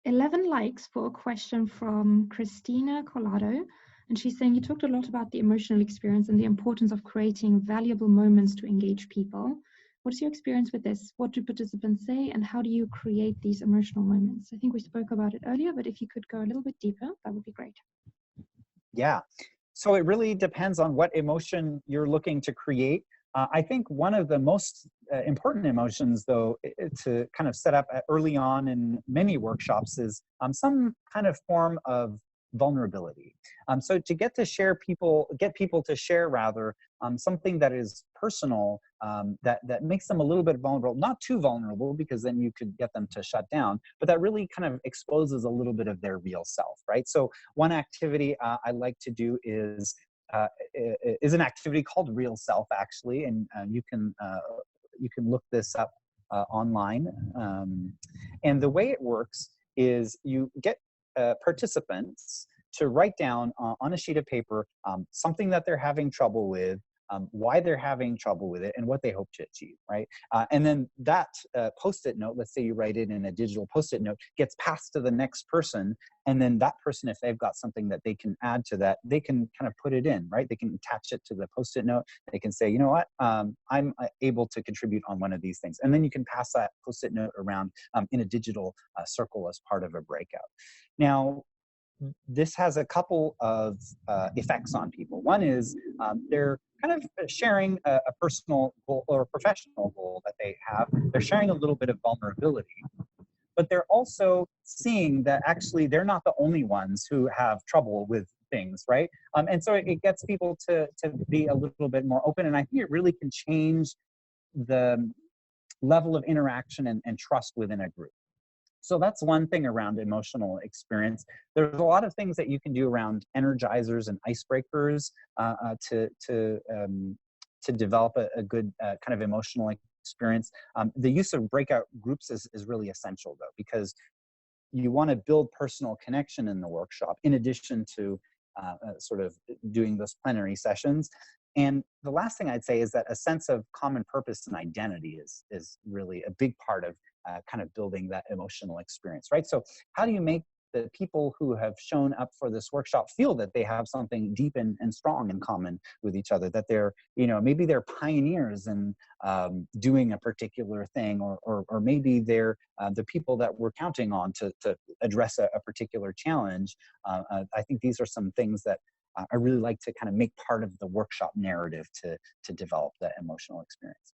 11 likes for a question from Christina Collado. And she's saying, you talked a lot about the emotional experience and the importance of creating valuable moments to engage people. What is your experience with this? What do participants say, and how do you create these emotional moments? I think we spoke about it earlier, but if you could go a little bit deeper, that would be great. Yeah. So it really depends on what emotion you're looking to create. I think one of the most important emotions, though, to kind of set up early on in many workshops is some kind of form of vulnerability. So to get people to share rather something that is personal, that makes them a little bit vulnerable, not too vulnerable because then you could get them to shut down, but that really kind of exposes a little bit of their real self, right? So one activity I like to do is an activity called Real Self, actually, and you can look this up online. And the way it works is you get participants to write down on a sheet of paper something that they're having trouble with, why they're having trouble with it, and what they hope to achieve, right? And then that post-it note, let's say you write it in a digital post-it note, gets passed to the next person, and then that person, if they've got something that they can add to that, they can kind of put it in, right? They can attach it to the post-it note. They can say, you know what, I'm able to contribute on one of these things. And then you can pass that post-it note around in a digital circle as part of a breakout. Now, this has a couple of effects on people. One is they're kind of sharing a personal goal or a professional goal that they have. They're sharing a little bit of vulnerability, but they're also seeing that actually they're not the only ones who have trouble with things, right? And so it gets people to be a little bit more open, and I think it really can change the level of interaction and trust within a group. So that's one thing around emotional experience. There's a lot of things that you can do around energizers and icebreakers to develop a good kind of emotional experience. The use of breakout groups is really essential, though, because you want to build personal connection in the workshop in addition to sort of doing those plenary sessions. And the last thing I'd say is that a sense of common purpose and identity is really a big part of kind of building that emotional experience, right? So how do you make the people who have shown up for this workshop feel that they have something deep and strong in common with each other, that they're, you know, maybe they're pioneers in doing a particular thing, or maybe they're the people that we're counting on to address a particular challenge. I think these are some things that I really like to kind of make part of the workshop narrative to develop that emotional experience.